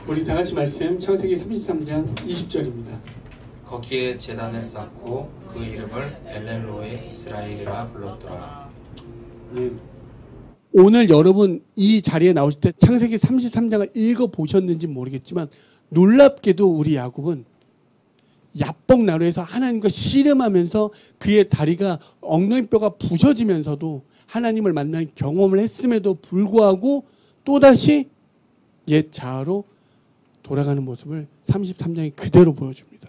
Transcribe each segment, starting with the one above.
우리 다 같이 말씀 창세기 33장 20절입니다. 거기에 제단을 쌓고 그 이름을 엘렐로에 이스라엘이라 불렀더라. 네. 오늘 여러분 이 자리에 나오실 때 창세기 33장을 읽어보셨는지 모르겠지만 놀랍게도 우리 야곱은 야복 나루에서 하나님과 씨름하면서 그의 다리가 엉덩이뼈가 부서지면서도 하나님을 만난 경험을 했음에도 불구하고 또다시 옛 자아로 돌아가는 모습을 33장이 그대로 보여줍니다.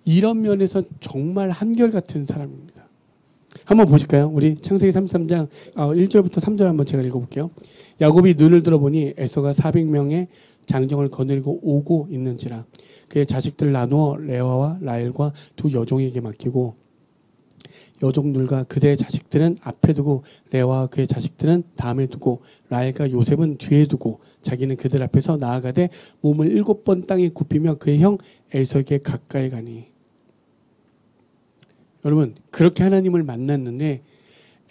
이런 면에서 정말 한결같은 사람입니다. 한번 보실까요? 우리 창세기 33장 1절부터 3절 한번 제가 읽어볼게요. 야곱이 눈을 들어보니 에서가 400명의 장정을 거느리고 오고 있는지라. 그의 자식들을 나누어 레아와 라헬과 두 여종에게 맡기고 여종들과 그들의 자식들은 앞에 두고 레아와 그의 자식들은 다음에 두고 라헬과 요셉은 뒤에 두고 자기는 그들 앞에서 나아가되 몸을 7번 땅에 굽히며 그의 형 에서에게 가까이 가니. 여러분 그렇게 하나님을 만났는데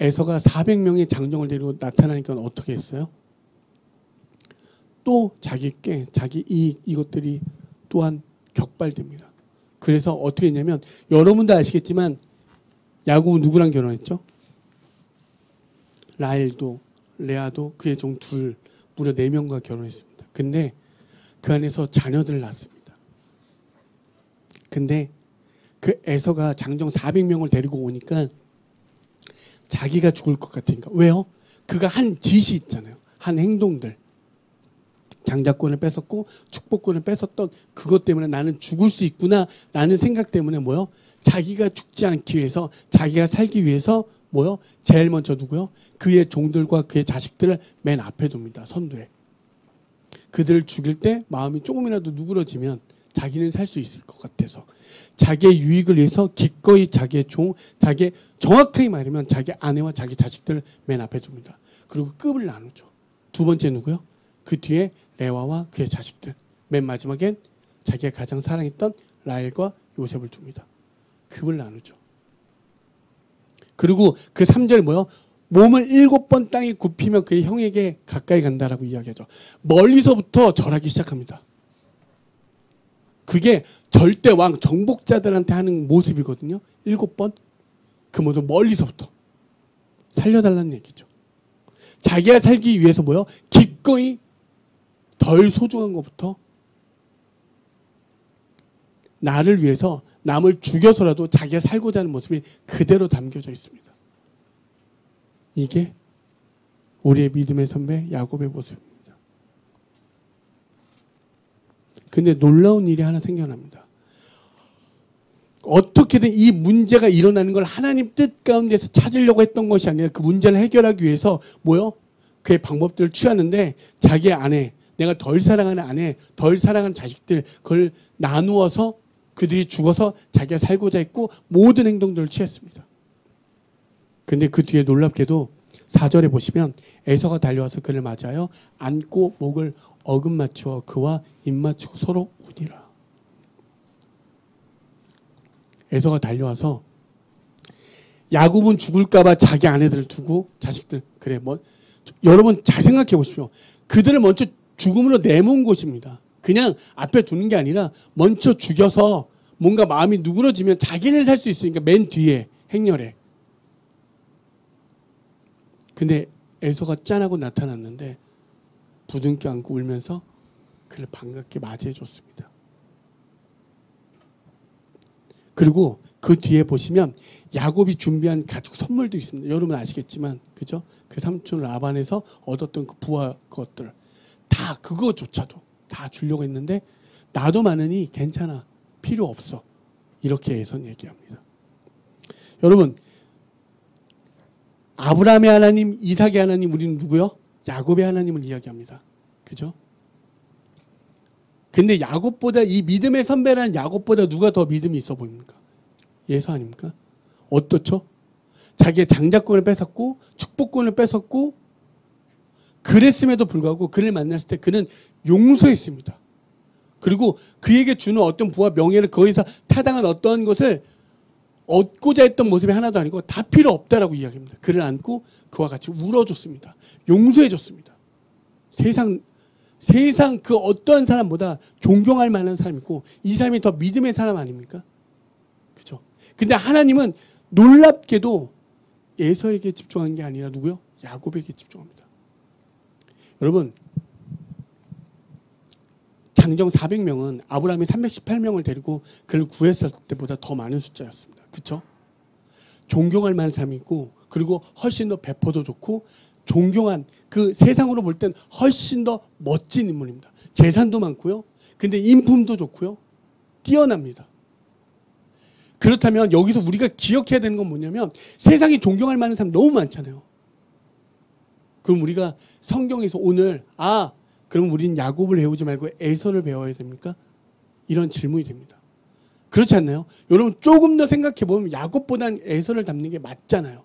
에서가 400명의 장정을 데리고 나타나니까 어떻게 했어요? 또 자기께 자기 이것들이 또한 격발됩니다. 그래서 어떻게 했냐면 여러분도 아시겠지만 야곱은 누구랑 결혼했죠? 라헬도 레아도 그의 종 둘 무려 4명과 결혼했습니다. 근데 그 안에서 자녀들을 낳습니다. 근데 그 에서가 장정 400명을 데리고 오니까 자기가 죽을 것 같으니까. 왜요? 그가 한 짓이 있잖아요. 한 행동들. 장자권을 뺏었고 축복권을 뺏었던 그것 때문에 나는 죽을 수 있구나 라는 생각 때문에 뭐요? 자기가 죽지 않기 위해서 자기가 살기 위해서 뭐요? 제일 먼저 누구요? 그의 종들과 그의 자식들을 맨 앞에 둡니다. 선두에. 그들을 죽일 때 마음이 조금이라도 누그러지면 자기는 살 수 있을 것 같아서 자기의 유익을 위해서 기꺼이 자기의 종, 자기의 정확하게 말하면 자기 아내와 자기 자식들을 맨 앞에 둡니다. 그리고 급을 나누죠. 두 번째 누구요? 그 뒤에 레아와 그의 자식들. 맨 마지막엔 자기가 가장 사랑했던 라헬과 요셉을 줍니다. 급을 나누죠. 그리고 그 3절 뭐요? 몸을 7번 땅에 굽히며 그의 형에게 가까이 간다라고 이야기하죠. 멀리서부터 절하기 시작합니다. 그게 절대 왕 정복자들한테 하는 모습이거든요. 7번. 그 모습 멀리서부터 살려달라는 얘기죠. 자기가 살기 위해서 뭐요? 기꺼이 덜 소중한 것부터 나를 위해서 남을 죽여서라도 자기가 살고자 하는 모습이 그대로 담겨져 있습니다. 이게 우리의 믿음의 선배 야곱의 모습입니다. 근데 놀라운 일이 하나 생겨납니다. 어떻게든 이 문제가 일어나는 걸 하나님 뜻 가운데서 찾으려고 했던 것이 아니라 그 문제를 해결하기 위해서 뭐요? 그의 방법들을 취하는데 자기의 아내, 내가 덜 사랑하는 아내, 덜 사랑하는 자식들 그걸 나누어서 그들이 죽어서 자기가 살고자 했고 모든 행동들을 취했습니다. 근데 그 뒤에 놀랍게도 4절에 보시면 에서가 달려와서 그를 맞아요. 안고 목을 어금 맞추어 그와 입 맞추고 서로 우니라. 에서가 달려와서 야곱은 죽을까 봐 자기 아내들을 두고 자식들 그래 뭐 여러분 잘 생각해 보십시오. 그들을 먼저 죽음으로 내몬 것입니다. 그냥 앞에 두는 게 아니라 먼저 죽여서 뭔가 마음이 누그러지면 자기는 살 수 있으니까 맨 뒤에 행렬에. 근데 에서가 짠하고 나타났는데 부둥켜 안고 울면서 그를 반갑게 맞이해 줬습니다. 그리고 그 뒤에 보시면 야곱이 준비한 가족 선물도 있습니다. 여러분 아시겠지만 그죠? 그 삼촌 라반에서 얻었던 그 부하 것들 다 그거조차도 다 주려고 했는데 나도 많으니 괜찮아. 필요 없어. 이렇게 에서는 얘기합니다. 여러분 아브라함의 하나님, 이삭의 하나님 우리는 누구요? 야곱의 하나님을 이야기합니다. 그죠? 근데 야곱보다 이 믿음의 선배라는 야곱보다 누가 더 믿음이 있어 보입니까? 예수 아닙니까? 어떻죠? 자기의 장자권을 뺏었고 축복권을 뺏었고 그랬음에도 불구하고 그를 만났을 때 그는 용서했습니다. 그리고 그에게 주는 어떤 부와 명예를 거기서 타당한 어떠한 것을 얻고자 했던 모습이 하나도 아니고 다 필요 없다라고 이야기합니다. 그를 안고 그와 같이 울어줬습니다. 용서해줬습니다. 세상 그 어떤 사람보다 존경할 만한 사람이고 이 사람이 더 믿음의 사람 아닙니까? 그죠? 근데 하나님은 놀랍게도 에서에게 집중한 게 아니라 누구요? 야곱에게 집중합니다. 여러분, 장정 400명은 아브라함이 318명을 데리고 그를 구했을 때보다 더 많은 숫자였습니다. 그렇죠? 존경할 만한 사람이 있고 그리고 훨씬 더 배포도 좋고 존경한 그 세상으로 볼 땐 훨씬 더 멋진 인물입니다. 재산도 많고요. 근데 인품도 좋고요. 뛰어납니다. 그렇다면 여기서 우리가 기억해야 되는 건 뭐냐면 세상이 존경할 만한 사람 너무 많잖아요. 그럼 우리가 성경에서 오늘 그럼 우리는 야곱을 배우지 말고 에서를 배워야 됩니까? 이런 질문이 됩니다. 그렇지 않나요? 여러분 조금 더 생각해 보면 야곱보다는 에서를 닮는 게 맞잖아요.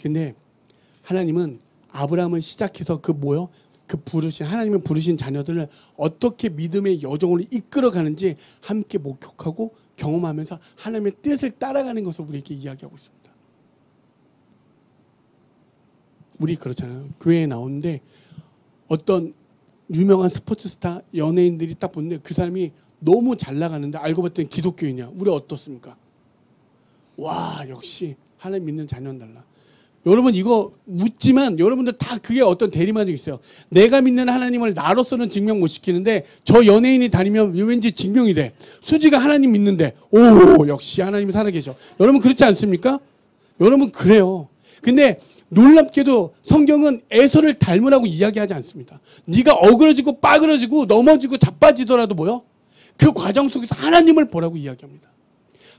근데 하나님은 아브라함을 시작해서 하나님을 부르신 자녀들을 어떻게 믿음의 여정으로 이끌어가는지 함께 목격하고 경험하면서 하나님의 뜻을 따라가는 것을 우리에게 이야기하고 있습니다. 우리 그렇잖아요. 교회에 나오는데 어떤 유명한 스포츠 스타 연예인들이 딱 보는데 그 사람이 너무 잘 나가는데 알고 봤더니 기독교인이야. 우리 어떻습니까? 와, 역시 하나님 믿는 자녀는 달라. 여러분 이거 묻지만 여러분들 다 그게 어떤 대리만족이 있어요. 내가 믿는 하나님을 나로서는 증명 못 시키는데 저 연예인이 다니면 왠지 증명이 돼. 수지가 하나님 믿는데 역시 하나님이 살아계셔. 여러분 그렇지 않습니까? 여러분 그래요. 근데 놀랍게도 성경은 에서를 닮으라고 이야기하지 않습니다. 네가 어그러지고 빠그러지고 넘어지고 자빠지더라도 뭐요? 그 과정 속에서 하나님을 보라고 이야기합니다.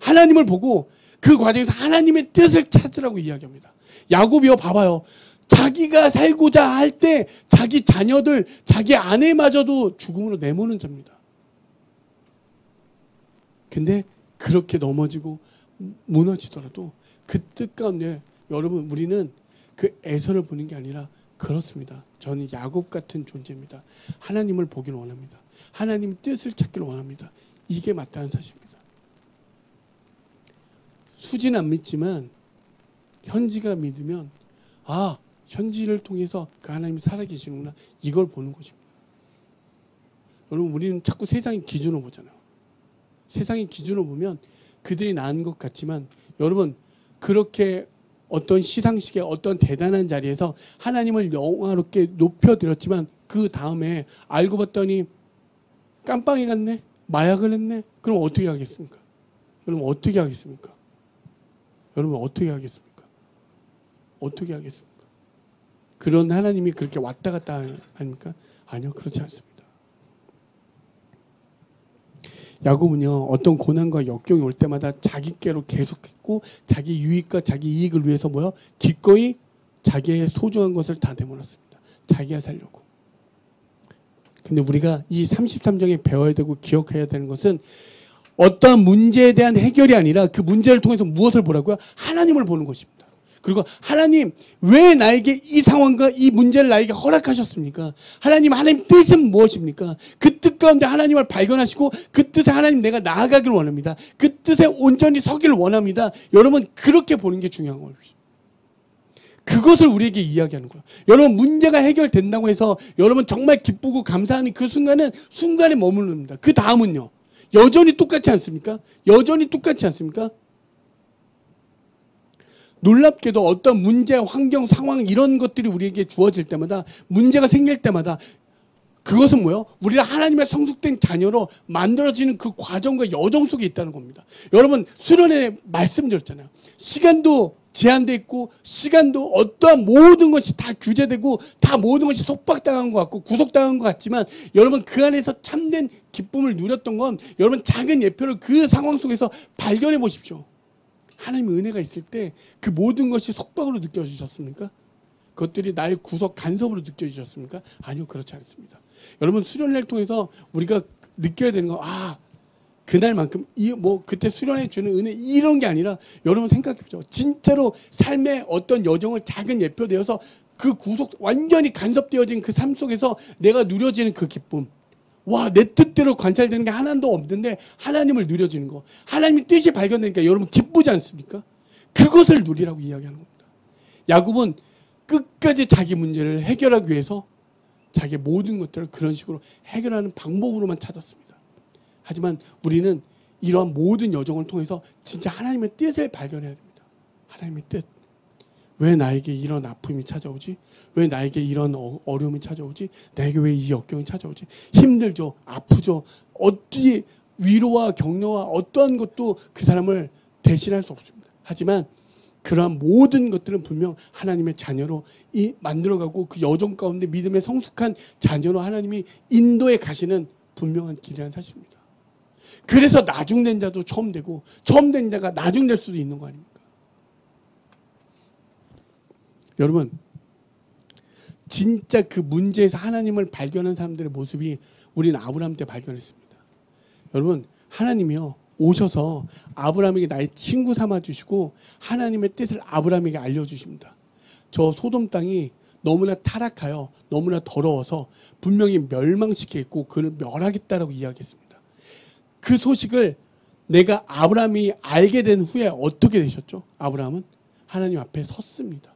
하나님을 보고 그 과정에서 하나님의 뜻을 찾으라고 이야기합니다. 야곱이요 봐봐요. 자기가 살고자 할 때 자기 자녀들, 자기 아내마저도 죽음으로 내모는 자입니다. 근데 그렇게 넘어지고 무너지더라도 그 뜻 가운데 여러분 우리는 그 에서를 보는 게 아니라 그렇습니다. 저는 야곱 같은 존재입니다. 하나님을 보기를 원합니다. 하나님 뜻을 찾기를 원합니다. 이게 맞다는 사실입니다. 수지는 안 믿지만 현지가 믿으면 현지를 통해서 그 하나님이 살아계시는구나 이걸 보는 것입니다. 여러분 우리는 자꾸 세상의 기준으로 보잖아요. 세상의 기준으로 보면 그들이 나은 것 같지만 여러분 그렇게 어떤 시상식에 어떤 대단한 자리에서 하나님을 영화롭게 높여드렸지만 그 다음에 알고 봤더니 깜빵이 갔네? 마약을 했네? 그럼 어떻게 하겠습니까? 여러분 어떻게 하겠습니까? 여러분 어떻게 하겠습니까? 어떻게 하겠습니까? 그런 하나님이 그렇게 왔다 갔다 합니까? 아니요, 그렇지 않습니다. 야곱은요 어떤 고난과 역경이 올 때마다 자기께로 계속했고 자기 유익과 자기 이익을 위해서 기꺼이 자기의 소중한 것을 다 내몰았습니다. 자기가 살려고. 근데 우리가 이 33장에 배워야 되고 기억해야 되는 것은 어떤 문제에 대한 해결이 아니라 그 문제를 통해서 무엇을 보라고요? 하나님을 보는 것입니다. 그리고 하나님 왜 나에게 이 상황과 이 문제를 나에게 허락하셨습니까? 하나님 뜻은 무엇입니까? 그 뜻 가운데 하나님을 발견하시고 그 뜻에 하나님 내가 나아가길 원합니다. 그 뜻에 온전히 서기를 원합니다. 여러분 그렇게 보는 게 중요한 거예요. 그것을 우리에게 이야기하는 거예요. 여러분 문제가 해결된다고 해서 여러분 정말 기쁘고 감사하는 그 순간은 순간에 머무릅니다. 그 다음은요. 여전히 똑같지 않습니까? 여전히 똑같지 않습니까? 놀랍게도 어떤 문제, 환경, 상황 이런 것들이 우리에게 주어질 때마다 문제가 생길 때마다 그것은 뭐예요? 우리가 하나님의 성숙된 자녀로 만들어지는 그 과정과 여정 속에 있다는 겁니다. 여러분 수련회 말씀드렸잖아요. 시간도 제한되어 있고 시간도 어떠한 모든 것이 다 규제되고 다 모든 것이 속박당한 것 같고 구속당한 것 같지만 여러분 그 안에서 참된 기쁨을 누렸던 건 여러분 작은 예표를 그 상황 속에서 발견해 보십시오. 하나님의 은혜가 있을 때 그 모든 것이 속박으로 느껴지셨습니까? 그것들이 나의 구속 간섭으로 느껴지셨습니까? 아니요, 그렇지 않습니다. 여러분 수련회를 통해서 우리가 느껴야 되는 건 그날만큼 그때 수련회 주는 은혜 이런 게 아니라 여러분 생각해보죠. 진짜로 삶의 어떤 여정을 작은 예표되어서 그 구속 완전히 간섭되어진 그 삶 속에서 내가 누려지는 그 기쁨. 내 뜻대로 관찰되는 게 하나도 없는데 하나님을 누려지는 거. 하나님의 뜻이 발견되니까 여러분 기쁘지 않습니까? 그것을 누리라고 이야기하는 겁니다. 야곱은 끝까지 자기 문제를 해결하기 위해서 자기 모든 것들을 그런 식으로 해결하는 방법으로만 찾았습니다. 하지만 우리는 이러한 모든 여정을 통해서 진짜 하나님의 뜻을 발견해야 됩니다. 하나님의 뜻. 왜 나에게 이런 아픔이 찾아오지? 왜 나에게 이런 어려움이 찾아오지? 나에게 왜 이 역경이 찾아오지? 힘들죠. 아프죠. 어디 위로와 격려와 어떠한 것도 그 사람을 대신할 수 없습니다. 하지만 그러한 모든 것들은 분명 하나님의 자녀로 만들어가고 그 여정 가운데 믿음의 성숙한 자녀로 하나님이 인도해 가시는 분명한 길이라는 사실입니다. 그래서 나중된 자도 처음 되고 처음 된 자가 나중될 수도 있는 거 아닙니까? 여러분, 진짜 그 문제에서 하나님을 발견한 사람들의 모습이 우리는 아브라함 때 발견했습니다. 여러분, 하나님이요 오셔서 아브라함에게 나의 친구 삼아주시고 하나님의 뜻을 아브라함에게 알려주십니다. 저 소돔 땅이 너무나 타락하여 너무나 더러워서 분명히 멸망시키겠고 그를 멸하겠다라고 이야기했습니다. 그 소식을 내가 아브라함이 알게 된 후에 어떻게 되셨죠? 아브라함은 하나님 앞에 섰습니다.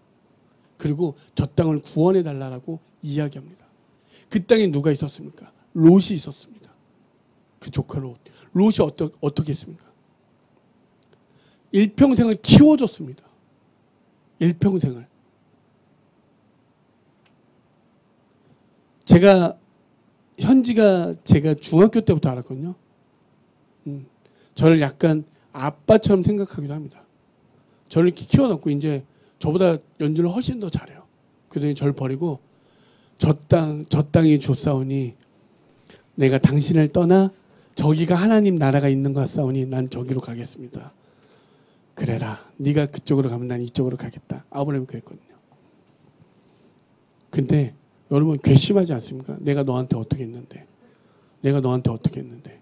그리고 저 땅을 구원해 달라고 이야기합니다. 그 땅에 누가 있었습니까? 롯이 있었습니다. 그 조카 롯. 롯이 어떻게 했습니까? 일평생을 키워줬습니다. 일평생을. 현지가 제가 중학교 때부터 알았거든요. 저를 약간 아빠처럼 생각하기도 합니다. 저를 이렇게 키워놓고 이제 저보다 연주를 훨씬 더 잘해요. 그러더니 저를 버리고 저 땅이 좋사오니 내가 당신을 떠나 저기가 하나님 나라가 있는 것 같사오니 난 저기로 가겠습니다. 그래라. 네가 그쪽으로 가면 난 이쪽으로 가겠다. 아브라함이 그랬거든요. 근데 여러분 괘씸하지 않습니까? 내가 너한테 어떻게 했는데. 내가 너한테 어떻게 했는데.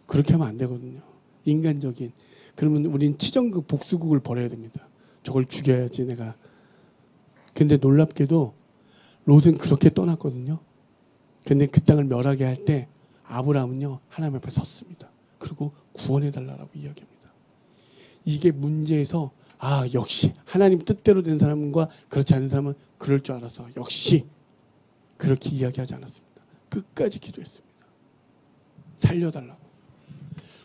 그렇게 하면 안 되거든요. 인간적인. 그러면 우린 치정극 복수극을 벌여야 됩니다. 저걸 죽여야지 내가. 근데 놀랍게도 롯은 그렇게 떠났거든요. 근데 그 땅을 멸하게 할 때 아브라함은요 하나님 앞에 섰습니다. 그리고 구원해달라고 이야기합니다. 이게 문제에서 역시 하나님 뜻대로 된 사람과 그렇지 않은 사람은 그럴 줄 알아서 역시 그렇게 이야기하지 않았습니다. 끝까지 기도했습니다. 살려달라고.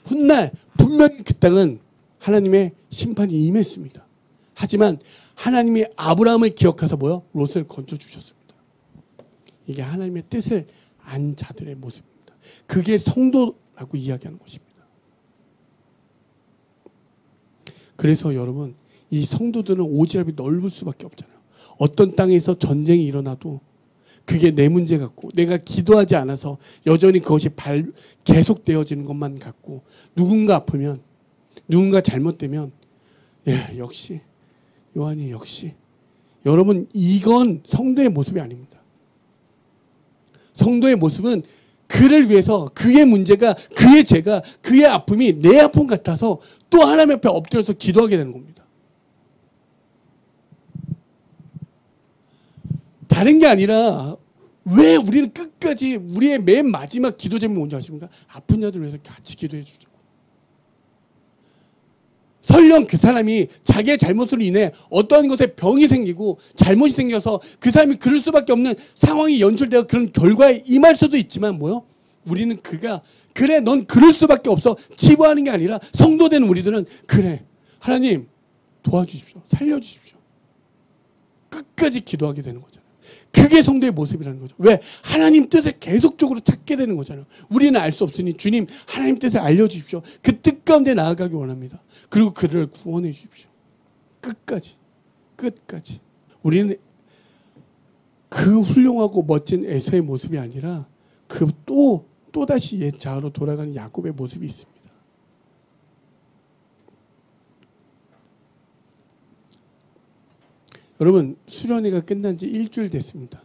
훗날 분명히 그 땅은 하나님의 심판이 임했습니다. 하지만 하나님이 아브라함을 기억하사 롯을 건져주셨습니다. 이게 하나님의 뜻을 안 자들의 모습입니다. 그게 성도라고 이야기하는 것입니다. 그래서 여러분 이 성도들은 오지랖이 넓을 수밖에 없잖아요. 어떤 땅에서 전쟁이 일어나도 그게 내 문제 같고 내가 기도하지 않아서 여전히 그것이 계속되어지는 것만 같고 누군가 아프면 누군가 잘못되면 역시 요한이 역시 여러분 이건 성도의 모습이 아닙니다. 성도의 모습은 그를 위해서 그의 문제가 그의 죄가 그의 아픔이 내 아픔 같아서 또 하나님 앞에 엎드려서 기도하게 되는 겁니다. 다른 게 아니라 왜 우리는 끝까지 우리의 맨 마지막 기도 제목이 뭔지 아십니까? 아픈 자들을 위해서 같이 기도해 주자고. 설령 그 사람이 자기의 잘못으로 인해 어떠한 것에 병이 생기고 잘못이 생겨서 그 사람이 그럴 수밖에 없는 상황이 연출되어 그런 결과에 임할 수도 있지만 우리는 그래 넌 그럴 수밖에 없어 치부하는 게 아니라 성도된 우리들은 그래 하나님 도와주십시오. 살려주십시오. 끝까지 기도하게 되는 거잖아요. 그게 성도의 모습이라는 거죠. 왜? 하나님 뜻을 계속적으로 찾게 되는 거잖아요. 우리는 알 수 없으니 주님 하나님 뜻을 알려주십시오. 그 뜻 가운데 나아가기 원합니다. 그리고 그를 구원해 주십시오. 끝까지. 우리는 그 훌륭하고 멋진 에서의 모습이 아니라 그 또다시 옛 자아로 돌아가는 야곱의 모습이 있습니다. 여러분 수련회가 끝난 지 일주일 됐습니다.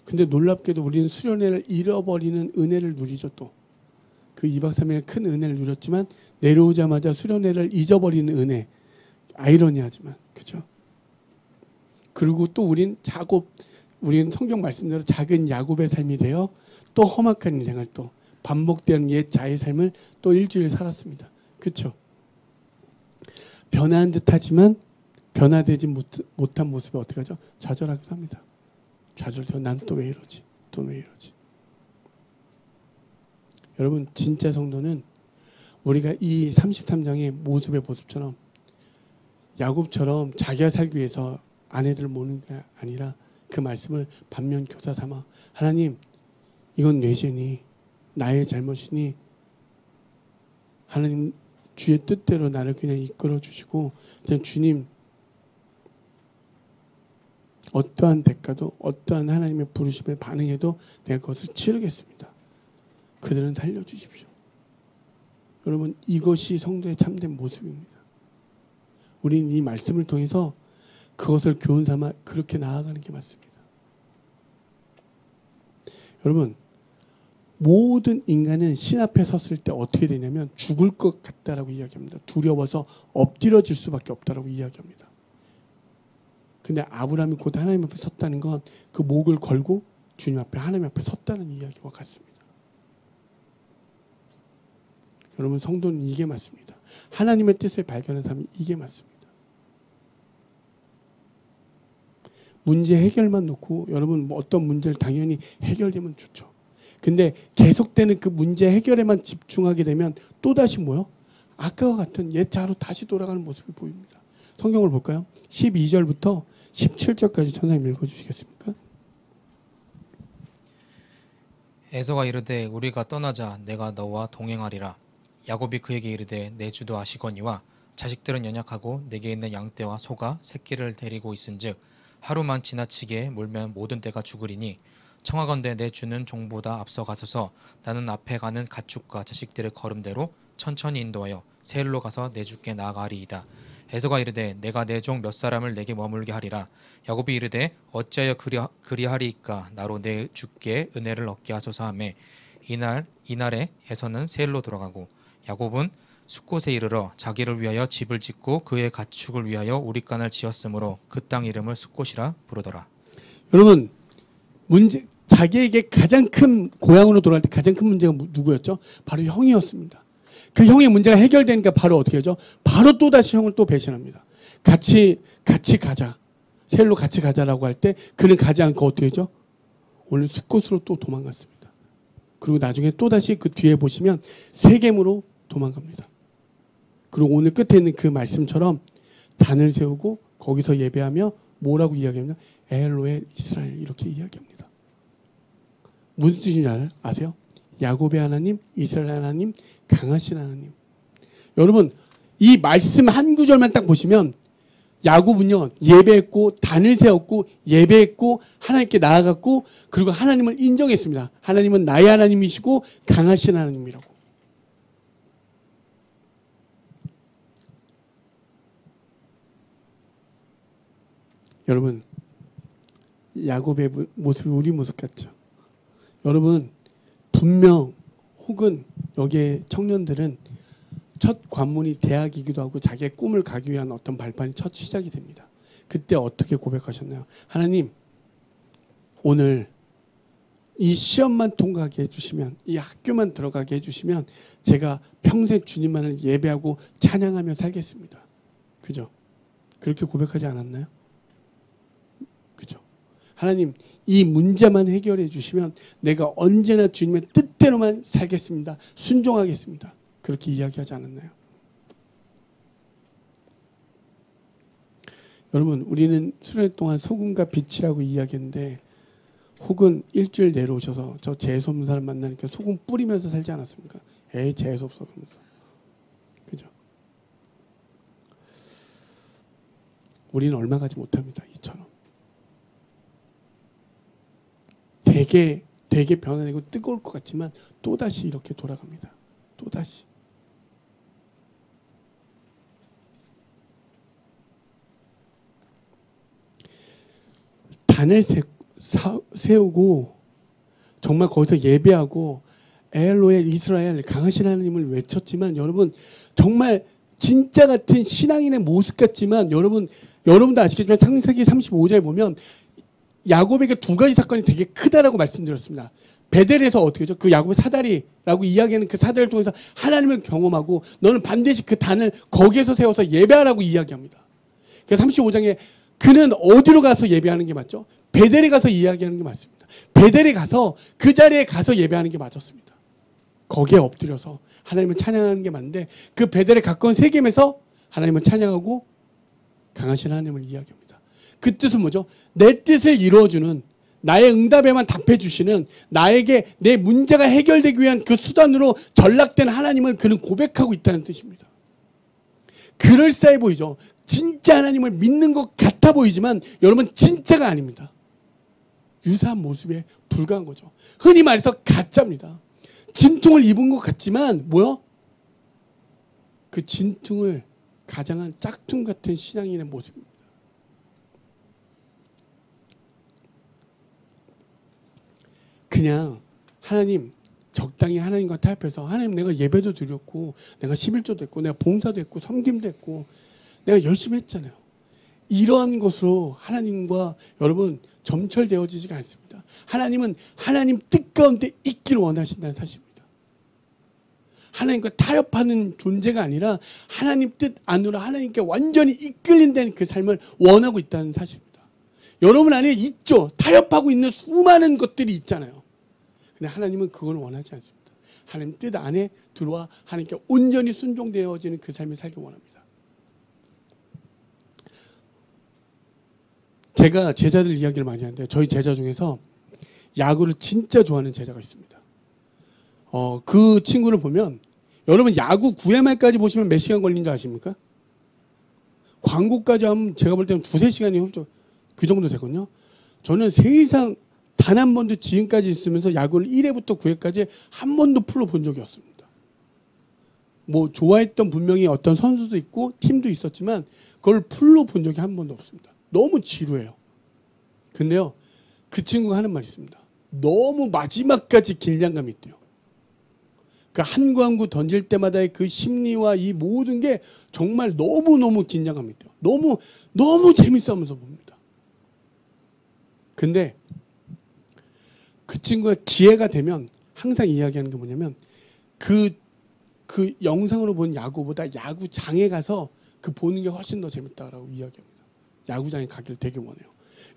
근데 놀랍게도 우리는 수련회를 잃어버리는 은혜를 누리죠. 또 그 2박 3일 큰 은혜를 누렸지만 내려오자마자 수련회를 잊어버리는 은혜. 아이러니하지만 그렇죠. 그리고 또 우리는 성경 말씀대로 작은 야곱의 삶이 되어 또 험악한 인생을 또 반복되는 옛 자의 삶을 또 일주일 살았습니다. 그렇죠. 변화한 듯하지만 변화되지 못한 모습에 어떻게 하죠? 좌절하기도 합니다. 좌절돼요. 난 또 왜 이러지? 또 왜 이러지? 여러분 진짜 성도는 우리가 이 33장의 모습의 모습처럼 야곱처럼 자기가 살기 위해서 아내들을 모으는 게 아니라 그 말씀을 반면 교사 삼아 하나님 이건 뇌시니 나의 잘못이니 하나님 주의 뜻대로 나를 그냥 이끌어 주시고 그냥 주님 어떠한 대가도 어떠한 하나님의 부르심에 반응해도 내가 그것을 치르겠습니다. 그들은 살려주십시오. 여러분 이것이 성도의 참된 모습입니다. 우리는 이 말씀을 통해서 그것을 교훈 삼아 그렇게 나아가는 게 맞습니다. 여러분 모든 인간은 신 앞에 섰을 때 어떻게 되냐면 죽을 것 같다라고 이야기합니다. 두려워서 엎드려질 수밖에 없다라고 이야기합니다. 근데 아브라함이 곧 하나님 앞에 섰다는 건 그 목을 걸고 주님 앞에 하나님 앞에 섰다는 이야기와 같습니다. 여러분 성도는 이게 맞습니다. 하나님의 뜻을 발견한 사람이 이게 맞습니다. 문제 해결만 놓고 여러분 뭐 어떤 문제를 당연히 해결되면 좋죠. 근데 계속되는 그 문제 해결에만 집중하게 되면 또다시 뭐요? 아까와 같은 옛자로 다시 돌아가는 모습이 보입니다. 성경을 볼까요? 12절부터 17절까지 선생님 읽어주시겠습니까? 에서가 이르되 우리가 떠나자 내가 너와 동행하리라. 야곱이 그에게 이르되 내 주도 아시거니와 자식들은 연약하고 내게 있는 양떼와 소가 새끼를 데리고 있은즉 하루만 지나치게 몰면 모든 떼가 죽으리니 청하건대 내 주는 종보다 앞서 가소서. 나는 앞에 가는 가축과 자식들의 걸음대로 천천히 인도하여 세일로 가서 내 주께 나아가리이다. 에서가 이르되 내가 내 종 몇 사람을 내게 머물게 하리라. 야곱이 이르되 어찌하여 그리하리이까. 나로 내 주께 은혜를 얻게 하소서 하매 이날에 에서는 세일로 들어가고 야곱은 숫곳에 이르러 자기를 위하여 집을 짓고 그의 가축을 위하여 우릿간을 지었으므로 그 땅 이름을 숫곳이라 부르더라. 여러분 자기에게 가장 큰 고향으로 돌아갈 때 가장 큰 문제가 누구였죠? 바로 형이었습니다. 그 형의 문제가 해결되니까 바로 어떻게 하죠? 바로 또다시 형을 또 배신합니다. 같이 가자. 세일로 같이 가자라고 할 때 그는 가지 않고 어떻게 하죠? 오늘 숫곳으로 또 도망갔습니다. 그리고 나중에 또다시 그 뒤에 보시면 세겜으로 도망갑니다. 그리고 오늘 끝에 있는 그 말씀처럼 단을 세우고 거기서 예배하며 뭐라고 이야기하냐? 엘로에 이스라엘 이렇게 이야기합니다. 무슨 뜻인지 아세요? 야곱의 하나님, 이스라엘 하나님, 강하신 하나님. 여러분 이 말씀 한 구절만 딱 보시면 야곱은요 예배했고 단을 세웠고 예배했고 하나님께 나아갔고 그리고 하나님을 인정했습니다. 하나님은 나의 하나님이시고 강하신 하나님이라고. 여러분 야곱의 모습이 우리 모습 같죠? 여러분 분명 혹은 여기에 청년들은 첫 관문이 대학이기도 하고 자기의 꿈을 가기 위한 어떤 발판이 첫 시작이 됩니다. 그때 어떻게 고백하셨나요? 하나님 오늘 이 시험만 통과하게 해주시면 이 학교만 들어가게 해주시면 제가 평생 주님만을 예배하고 찬양하며 살겠습니다. 그죠? 그렇게 고백하지 않았나요? 그죠? 하나님 이 문제만 해결해 주시면 내가 언제나 주님의 뜻대로만 살겠습니다. 순종하겠습니다. 그렇게 이야기하지 않았나요? 여러분 우리는 수련회 동안 소금과 빛이라고 이야기했는데 혹은 일주일 내려오셔서 저 재수 없는 사람 만나니까 소금 뿌리면서 살지 않았습니까? 에이 재수 없어 그러면서. 그죠? 우리는 얼마 가지 못합니다. 이처럼. 되게 변화되고 뜨거울 것 같지만 또다시 이렇게 돌아갑니다. 또다시. 단을 세우고 정말 거기서 예배하고 엘로에 이스라엘 강하신 하나님을 외쳤지만 여러분 정말 진짜 같은 신앙인의 모습 같지만 여러분도 아시겠지만 창세기 35장에 보면 야곱에게 두 가지 사건이 되게 크다라고 말씀드렸습니다. 베델에서 어떻게 하죠? 그 야곱의 사다리라고 이야기하는 그 사다리를 통해서 하나님을 경험하고 너는 반드시 그 단을 거기에서 세워서 예배하라고 이야기합니다. 그래서 35장에 그는 어디로 가서 예배하는 게 맞죠? 베델에 가서 이야기하는 게 맞습니다. 베델에 가서 그 자리에 가서 예배하는 게 맞았습니다. 거기에 엎드려서 하나님을 찬양하는 게 맞는데 그 베델에 가까운 세겜에서 하나님을 찬양하고 강하신 하나님을 이야기합니다. 그 뜻은 뭐죠? 내 뜻을 이루어주는 나의 응답에만 답해주시는 나에게 내 문제가 해결되기 위한 그 수단으로 전락된 하나님을 그는 고백하고 있다는 뜻입니다. 그럴싸해 보이죠? 진짜 하나님을 믿는 것 같아 보이지만 여러분 진짜가 아닙니다. 유사한 모습에 불과한 거죠. 흔히 말해서 가짜입니다. 진퉁을 입은 것 같지만 뭐요? 그 진퉁을 가장한 짝퉁 같은 신앙인의 모습입니다. 그냥 하나님 적당히 하나님과 타협해서 하나님 내가 예배도 드렸고 내가 11조도 했고 내가 봉사도 했고 섬김도 했고 내가 열심히 했잖아요. 이러한 것으로 하나님과 여러분 점철되어지지가 않습니다. 하나님은 하나님 뜻 가운데 있기를 원하신다는 사실입니다. 하나님과 타협하는 존재가 아니라 하나님 뜻 안으로 하나님께 완전히 이끌린다는 그 삶을 원하고 있다는 사실입니다. 여러분 안에 있죠. 타협하고 있는 수많은 것들이 있잖아요. 근데 하나님은 그걸 원하지 않습니다. 하나님 뜻 안에 들어와 하나님께 온전히 순종되어지는 그 삶을 살기 원합니다. 제가 제자들 이야기를 많이 하는데 저희 제자 중에서 야구를 진짜 좋아하는 제자가 있습니다. 그 친구를 보면 여러분 야구 9회 말까지 보시면 몇 시간 걸린 줄 아십니까? 광고까지 하면 제가 볼 때는 2-3시간이 훌쩍 그 정도 되거든요. 저는 세상 단 한 번도 지금까지 있으면서 야구를 1회부터 9회까지 한 번도 풀로 본 적이 없습니다. 뭐 좋아했던 분명히 어떤 선수도 있고 팀도 있었지만 그걸 풀로 본 적이 한 번도 없습니다. 너무 지루해요. 근데요, 그 친구가 하는 말이 있습니다. 너무 마지막까지 긴장감이 있대요. 그 한 광구 던질 때마다의 그 심리와 이 모든 게 정말 너무너무 긴장감이 있대요. 너무 재밌어 하면서 봅니다. 근데 그 친구가 기회가 되면 항상 이야기하는 게 뭐냐면 그 영상으로 본 야구보다 야구장에 가서 그 보는 게 훨씬 더 재밌다라고 이야기합니다. 야구장에 가기를 되게 원해요.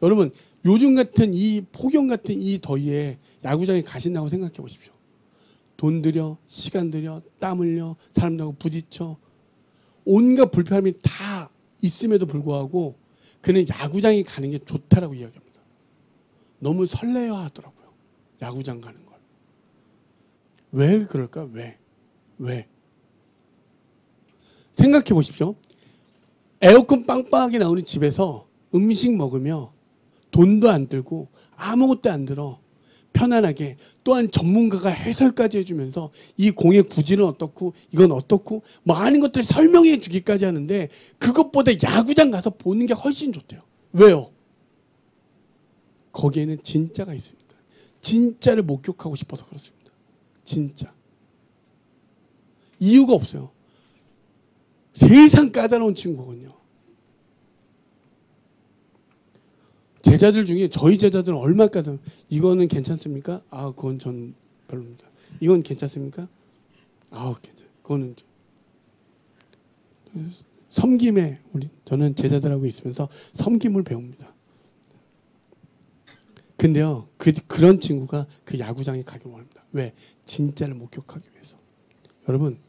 여러분 요즘 같은 이 폭염 같은 이 더위에 야구장에 가신다고 생각해 보십시오. 돈 들여, 시간 들여, 땀 흘려, 사람들하고 부딪혀 온갖 불편함이 다 있음에도 불구하고 그는 야구장에 가는 게 좋다라고 이야기합니다. 너무 설레어 하더라고요. 야구장 가는 걸. 왜 그럴까? 왜? 생각해 보십시오. 에어컨 빵빵하게 나오는 집에서 음식 먹으며 돈도 안 들고 아무것도 안 들어 편안하게 또한 전문가가 해설까지 해주면서 이 공의 구질은 어떻고 이건 어떻고 많은 것들을 설명해 주기까지 하는데 그것보다 야구장 가서 보는 게 훨씬 좋대요. 왜요? 거기에는 진짜가 있으니까. 진짜를 목격하고 싶어서 그렇습니다. 진짜. 이유가 없어요. 세상 까다로운 친구거든요. 제자들 중에 저희 제자들은 얼마나 까다로운 이거는 괜찮습니까? 아 그건 전 별로입니다. 이건 괜찮습니까? 아 괜찮아요. 그거는 섬김에 저는 제자들하고 있으면서 섬김을 배웁니다. 근데요 그런 친구가 그 야구장에 가길 원합니다. 왜? 진짜를 목격하기 위해서. 여러분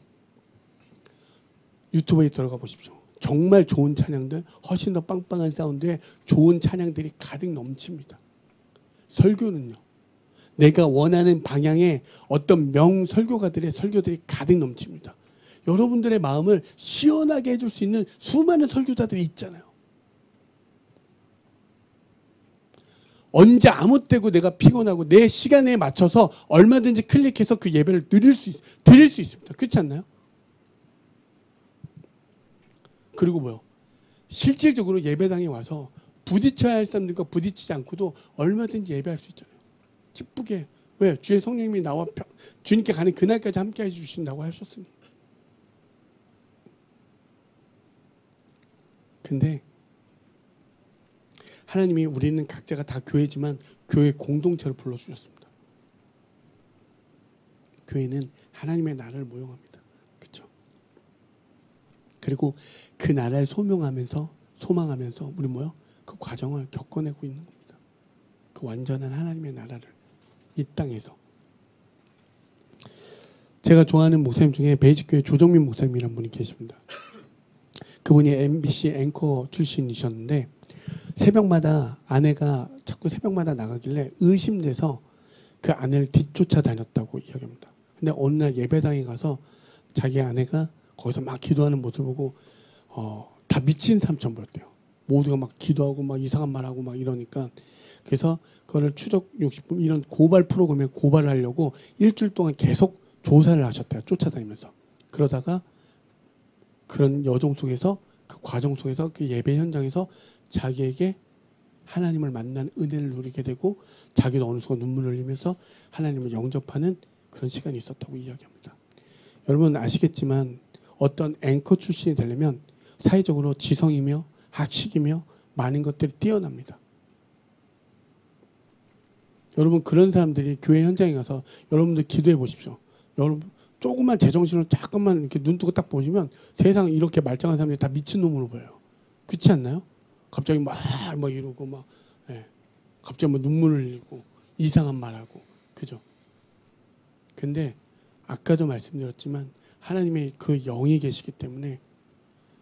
유튜브에 들어가 보십시오. 정말 좋은 찬양들, 훨씬 더 빵빵한 사운드에 좋은 찬양들이 가득 넘칩니다. 설교는요. 내가 원하는 방향의 어떤 명설교가들의 설교들이 가득 넘칩니다. 여러분들의 마음을 시원하게 해줄 수 있는 수많은 설교자들이 있잖아요. 언제 아무 때고 내가 피곤하고 내 시간에 맞춰서 얼마든지 클릭해서 그 예배를 드릴 수 있습니다. 그렇지 않나요? 그리고 뭐요? 실질적으로 예배당에 와서 부딪혀야 할 사람들과 부딪히지 않고도 얼마든지 예배할 수 있잖아요. 기쁘게. 왜? 주의 성령님이 나와 주님께 가는 그날까지 함께 해주신다고 하셨으니. 근데 하나님이 우리는 각자가 다 교회지만 교회 공동체로 불러주셨습니다. 교회는 하나님의 나라를 모형합니다. 그렇죠? 그리고 그 나라를 소명하면서 소망하면서 우리 뭐요? 그 과정을 겪어내고 있는 겁니다. 그 완전한 하나님의 나라를 이 땅에서. 제가 좋아하는 목사님 중에 베이직교회 조정민 목사님이라는 분이 계십니다. 그분이 MBC 앵커 출신이셨는데 새벽마다 아내가 자꾸 새벽마다 나가길래 의심돼서 그 아내를 뒤쫓아 다녔다고 이야기합니다. 근데 어느 날 예배당에 가서 자기 아내가 거기서 막 기도하는 모습을 보고 다 미친 사람처럼 보였대요. 모두가 막 기도하고 막 이상한 말하고 막 이러니까 그래서 그거를 추적 60분 이런 고발 프로그램에 고발을 하려고 일주일 동안 계속 조사를 하셨대요. 쫓아다니면서. 그러다가 그런 여정 속에서 그 과정 속에서 그 예배 현장에서 자기에게 하나님을 만난 은혜를 누리게 되고 자기도 어느 순간 눈물을 흘리면서 하나님을 영접하는 그런 시간이 있었다고 이야기합니다. 여러분 아시겠지만 어떤 앵커 출신이 되려면 사회적으로 지성이며 학식이며 많은 것들이 뛰어납니다. 여러분 그런 사람들이 교회 현장에 가서 여러분들 기도해 보십시오. 여러분 조금만 제정신으로 잠깐만 이렇게 눈 뜨고 딱 보시면 세상 이렇게 말짱한 사람들이 다 미친놈으로 보여요. 그렇지 않나요? 갑자기 막 이러고 막 갑자기 뭐 눈물을 흘리고 이상한 말하고 그죠? 근데 아까도 말씀드렸지만 하나님의 그 영이 계시기 때문에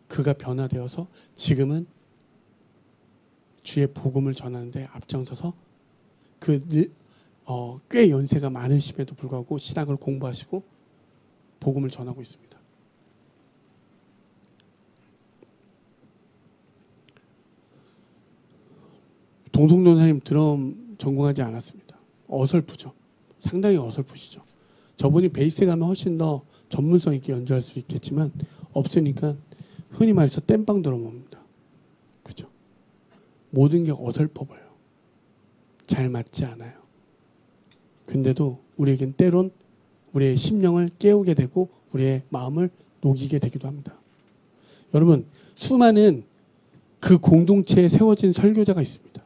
그가 변화되어서 지금은 주의 복음을 전하는데 앞장서서 꽤 연세가 많으심에도 불구하고 신학을 공부하시고 복음을 전하고 있습니다. 동성돈 선생님 드럼 전공하지 않았습니다. 어설프죠. 상당히 어설프시죠. 저분이 베이스에 가면 훨씬 더 전문성 있게 연주할 수 있겠지만 없으니까 흔히 말해서 땜빵 드러머입니다. 그죠? 모든 게 어설퍼 보여요. 잘 맞지 않아요. 근데도 우리에겐 때론 우리의 심령을 깨우게 되고 우리의 마음을 녹이게 되기도 합니다. 여러분 수많은 그 공동체에 세워진 설교자가 있습니다.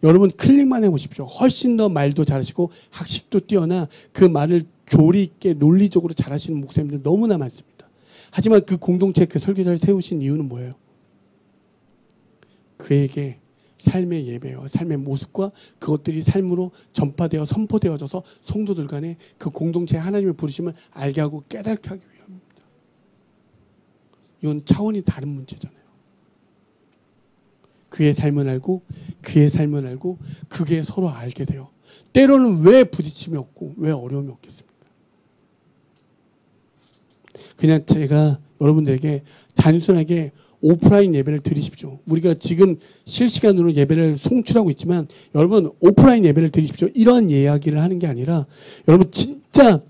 여러분 클릭만 해보십시오. 훨씬 더 말도 잘하시고 학식도 뛰어나 그 말을 조리 있게 논리적으로 잘하시는 목사님들 너무나 많습니다. 하지만 그 공동체 그 설교자를 세우신 이유는 뭐예요? 그에게 삶의 예배와 삶의 모습과 그것들이 삶으로 전파되어 선포되어져서 성도들 간에 그 공동체의 하나님의 부르심을 알게 하고 깨닫게 하기 위함입니다. 이건 차원이 다른 문제잖아요. 그의 삶을 알고 그의 삶을 알고 그게 서로 알게 돼요. 때로는 왜 부딪힘이 없고 왜 어려움이 없겠습니까? 그냥 제가 여러분들에게 단순하게 오프라인 예배를 드리십시오. 우리가 지금 실시간으로 예배를 송출하고 있지만 여러분 오프라인 예배를 드리십시오. 이런 이야기를 하는 게 아니라 여러분 진짜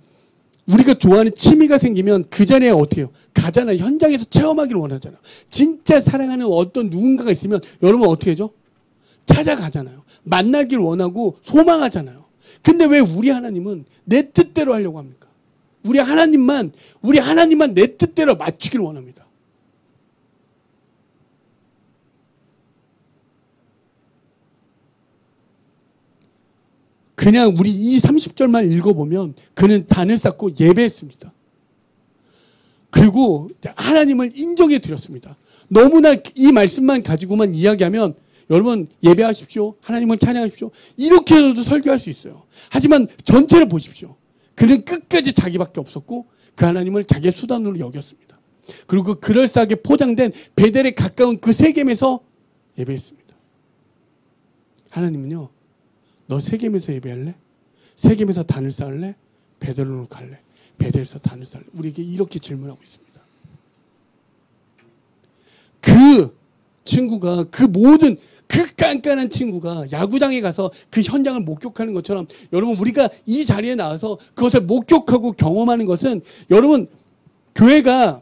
우리가 좋아하는 취미가 생기면 그 자리에 어떻게 해요? 가잖아요. 현장에서 체험하기를 원하잖아요. 진짜 사랑하는 어떤 누군가가 있으면 여러분 어떻게 하죠? 찾아가잖아요. 만나길 원하고 소망하잖아요. 근데 왜 우리 하나님은 내 뜻대로 하려고 합니까? 우리 하나님만 내 뜻대로 맞추길 원합니다. 그냥 우리 이 30절만 읽어보면 그는 단을 쌓고 예배했습니다. 그리고 하나님을 인정해 드렸습니다. 너무나 이 말씀만 가지고만 이야기하면 여러분 예배하십시오. 하나님을 찬양하십시오. 이렇게 해서도 설교할 수 있어요. 하지만 전체를 보십시오. 그는 끝까지 자기밖에 없었고 그 하나님을 자기의 수단으로 여겼습니다. 그리고 그럴싸하게 포장된 베델에 가까운 그 세겜에서 예배했습니다. 하나님은요. 너 세겜에서 예배할래? 세겜에서 단을 쌓을래? 베델로 갈래? 베델에서 단을 쌓을래? 우리에게 이렇게 질문하고 있습니다. 그 친구가 그 모든 그 깐깐한 친구가 야구장에 가서 그 현장을 목격하는 것처럼 여러분 우리가 이 자리에 나와서 그것을 목격하고 경험하는 것은 여러분 교회가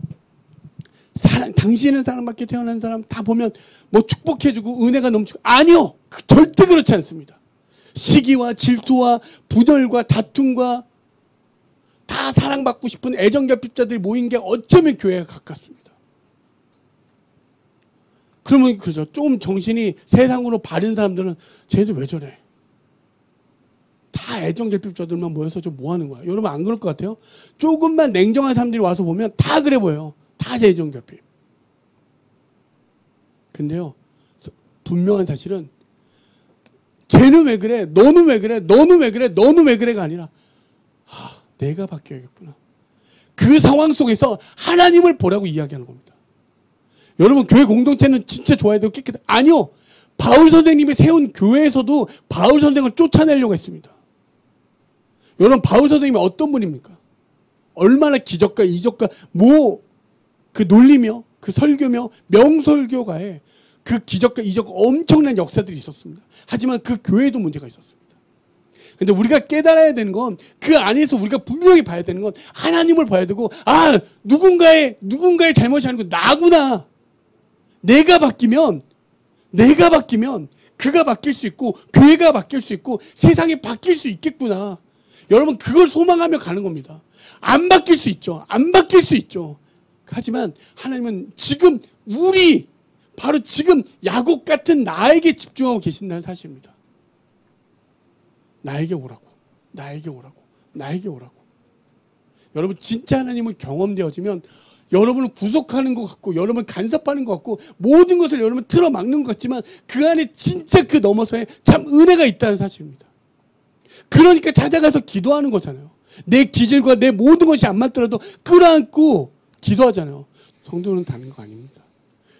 당신은 사랑받게 태어난 사람 다 보면 뭐 축복해주고 은혜가 넘치고 아니요. 절대 그렇지 않습니다. 시기와 질투와 분열과 다툼과 다 사랑받고 싶은 애정결핍자들이 모인 게 어쩌면 교회가 가깝습니다. 그러면 그죠. 조금 정신이 세상으로 바른 사람들은 쟤도 왜 저래? 다 애정결핍자들만 모여서 좀 뭐 하는 거야? 여러분 안 그럴 것 같아요? 조금만 냉정한 사람들이 와서 보면 다 그래 보여요. 다 애정결핍. 근데요, 분명한 사실은 쟤는 왜 그래? 너는 왜 그래? 너는 왜 그래? 너는 왜 그래가 아니라 내가 바뀌어야겠구나. 그 상황 속에서 하나님을 보라고 이야기하는 겁니다. 여러분, 교회 공동체는 진짜 좋아야 되고 깨끗해. 아니요. 바울 선생님이 세운 교회에서도 바울 선생을 쫓아내려고 했습니다. 여러분, 바울 선생님이 어떤 분입니까? 얼마나 기적과 이적과 그 논리며 그 설교며 명설교가에 그 기적과 이적 엄청난 역사들이 있었습니다. 하지만 그 교회에도 문제가 있었습니다. 근데 우리가 깨달아야 되는 건 그 안에서 우리가 분명히 봐야 되는 건 하나님을 봐야 되고 누군가의 잘못이 아니고 나구나. 내가 바뀌면 그가 바뀔 수 있고 교회가 바뀔 수 있고 세상이 바뀔 수 있겠구나. 여러분, 그걸 소망하며 가는 겁니다. 안 바뀔 수 있죠. 안 바뀔 수 있죠. 하지만 하나님은 지금 바로 지금 야곱 같은 나에게 집중하고 계신다는 사실입니다. 나에게 오라고. 여러분, 진짜 하나님은 경험되어지면 여러분을 구속하는 것 같고 여러분을 간섭하는 것 같고 모든 것을 여러분 틀어막는 것 같지만 그 안에 진짜 그 너머서에 참 은혜가 있다는 사실입니다. 그러니까 찾아가서 기도하는 거잖아요. 내 기질과 내 모든 것이 안 맞더라도 끌어안고 기도하잖아요. 성도는 다른 거 아닙니다.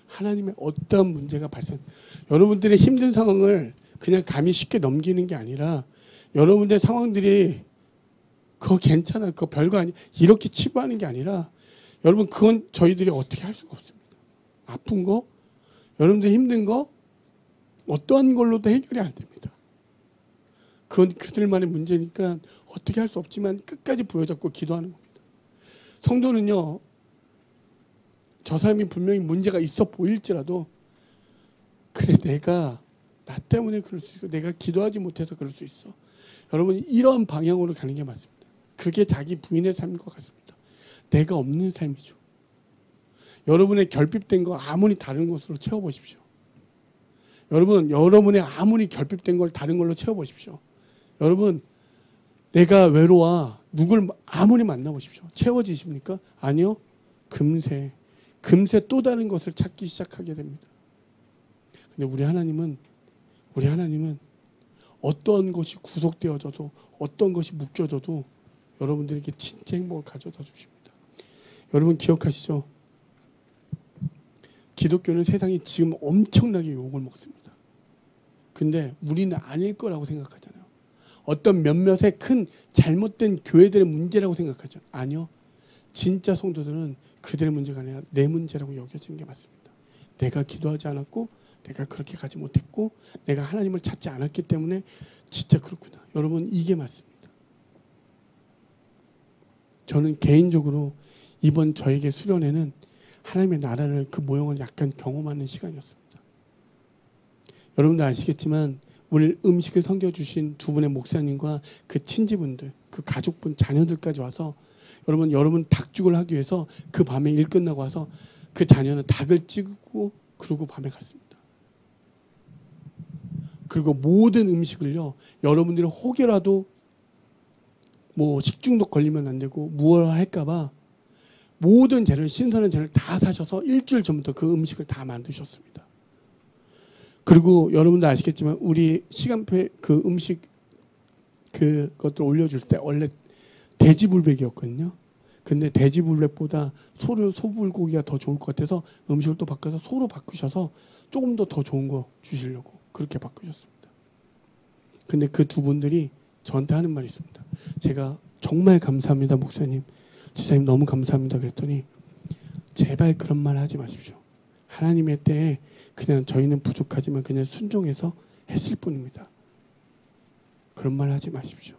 하나님의 어떠한 문제가 여러분들의 힘든 상황을 그냥 감히 쉽게 넘기는 게 아니라 여러분들의 상황들이 그거 괜찮아, 그거 별거 아니야 이렇게 치부하는 게 아니라 여러분, 그건 저희들이 어떻게 할 수가 없습니다. 아픈 거, 여러분들 힘든 거 어떠한 걸로도 해결이 안 됩니다. 그건 그들만의 문제니까 어떻게 할 수 없지만 끝까지 부여잡고 기도하는 겁니다. 성도는요, 저 사람이 분명히 문제가 있어 보일지라도 그래, 나 때문에 그럴 수 있고 내가 기도하지 못해서 그럴 수 있어. 여러분, 이런 방향으로 가는 게 맞습니다. 그게 자기 부인의 삶인 것 같습니다. 내가 없는 삶이죠. 여러분의 결핍된 거 아무리 다른 것으로 채워보십시오. 여러분의 아무리 결핍된 걸 다른 걸로 채워보십시오. 여러분, 내가 외로워. 누굴 아무리 만나보십시오. 채워지십니까? 아니요. 금세 또 다른 것을 찾기 시작하게 됩니다. 근데 우리 하나님은 어떤 것이 구속되어져도 어떤 것이 묶여져도 여러분들에게 진짜 행복을 가져다 주십니다. 여러분 기억하시죠? 기독교는 세상이 지금 엄청나게 욕을 먹습니다. 근데 우리는 아닐 거라고 생각하잖아요. 어떤 몇몇의 큰 잘못된 교회들의 문제라고 생각하죠. 아니요. 진짜 성도들은 그들의 문제가 아니라 내 문제라고 여겨지는 게 맞습니다. 내가 기도하지 않았고 내가 그렇게 가지 못했고 내가 하나님을 찾지 않았기 때문에 진짜 그렇구나. 여러분, 이게 맞습니다. 저는 개인적으로 이번 저에게 수련회는 하나님의 나라를 그 모형을 약간 경험하는 시간이었습니다. 여러분도 아시겠지만 오늘 음식을 섬겨주신 두 분의 목사님과 그 친지분들, 그 가족분, 자녀들까지 와서 여러분 닭죽을 하기 위해서 그 밤에 일 끝나고 와서 그 자녀는 닭을 찍고 그러고 밤에 갔습니다. 그리고 모든 음식을요, 여러분들이 혹여라도 식중독 걸리면 안 되고 무엇을 할까봐 모든 재료를, 신선한 재료를 다 사셔서 일주일 전부터 그 음식을 다 만드셨습니다. 그리고 여러분도 아시겠지만 우리 시간표에 그 음식 그것들 올려줄 때 원래 돼지불백이었거든요. 근데 돼지불백보다 소불고기가 더 좋을 것 같아서 음식을 또 바꿔서 소로 바꾸셔서 조금 더 좋은 거 주시려고 그렇게 바꾸셨습니다. 근데 그 두 분들이 저한테 하는 말이 있습니다. 제가 정말 감사합니다, 목사님. 지사님 너무 감사합니다. 그랬더니 제발 그런 말 하지 마십시오. 하나님의 때에 그냥 저희는 부족하지만 그냥 순종해서 했을 뿐입니다. 그런 말 하지 마십시오.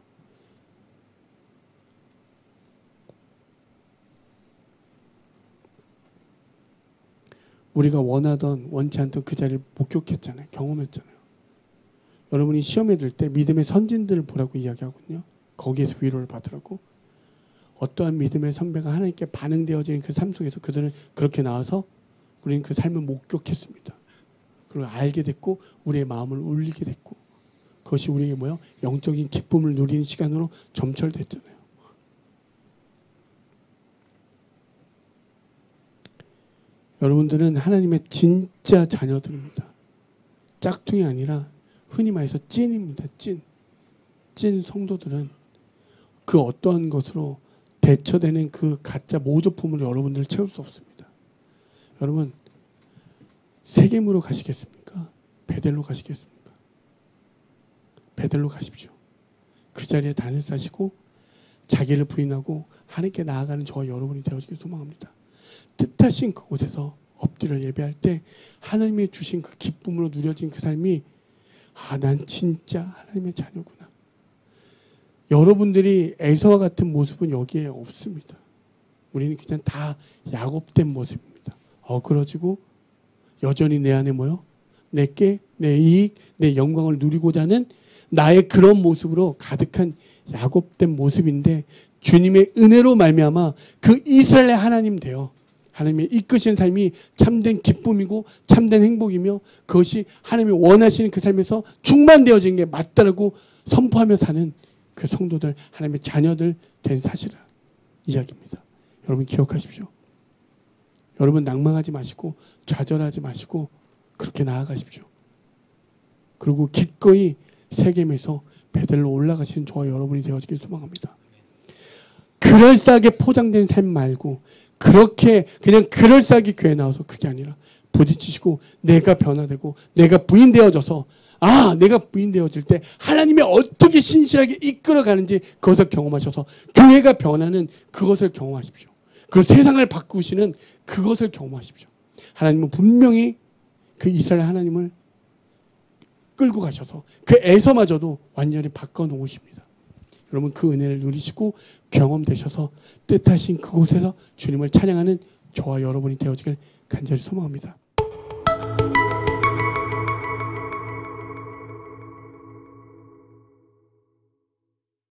우리가 원하던 원치 않던 그 자리를 목격했잖아요. 경험했잖아요. 여러분이 시험에 들 때 믿음의 선진들을 보라고 이야기하거든요. 거기에서 위로를 받으라고. 어떠한 믿음의 선배가 하나님께 반응되어지는 그 삶 속에서 그들은 그렇게 나와서 우리는 그 삶을 목격했습니다. 그리고 알게 됐고 우리의 마음을 울리게 됐고 그것이 우리에게 영적인 기쁨을 누리는 시간으로 점철됐잖아요. 여러분들은 하나님의 진짜 자녀들입니다. 짝퉁이 아니라 흔히 말해서 찐입니다. 찐 성도들은 그 어떠한 것으로 대처되는 그 가짜 모조품으로 여러분들을 채울 수 없습니다. 여러분, 세겜으로 가시겠습니까? 베델로 가시겠습니까? 베델로 가십시오. 그 자리에 단을 싸시고 자기를 부인하고 하나님께 나아가는 저와 여러분이 되어지길 소망합니다. 뜻하신 그곳에서 엎드려 예배할 때 하나님이 주신 그 기쁨으로 누려진 그 삶이 난 진짜 하나님의 자녀구나. 여러분들이 에서와 같은 모습은 여기에 없습니다. 우리는 그냥 다 야곱된 모습입니다. 어그러지고 여전히 내 안에 뭐요? 내게 내 이익, 내 영광을 누리고자 하는 나의 그런 모습으로 가득한 야곱된 모습인데 주님의 은혜로 말미암아 그 이스라엘의 하나님 되어 하나님의 이끄신 삶이 참된 기쁨이고 참된 행복이며 그것이 하나님이 원하시는 그 삶에서 충만되어진 게 맞다라고 선포하며 사는 그 성도들, 하나님의 자녀들 된 사실을 이야기입니다. 여러분 기억하십시오. 여러분 낭망하지 마시고 좌절하지 마시고 그렇게 나아가십시오. 그리고 기꺼이 세겜에서 베델로 올라가시는 저와 여러분이 되어지길 소망합니다. 그럴싸하게 포장된 삶 말고 그렇게 그냥 그럴싸하게 교회 나와서 그게 아니라 부딪히시고 내가 변화되고 내가 부인되어져서 내가 부인되어질 때 하나님이 어떻게 신실하게 이끌어가는지 그것을 경험하셔서 교회가 변하는 그것을 경험하십시오. 그리고 세상을 바꾸시는 그것을 경험하십시오. 하나님은 분명히 그 이스라엘 하나님을 끌고 가셔서 그 에서마저도 완전히 바꿔놓으십니다. 여러분 그 은혜를 누리시고 경험되셔서 뜻하신 그곳에서 주님을 찬양하는 저와 여러분이 되어지길 간절히 소망합니다.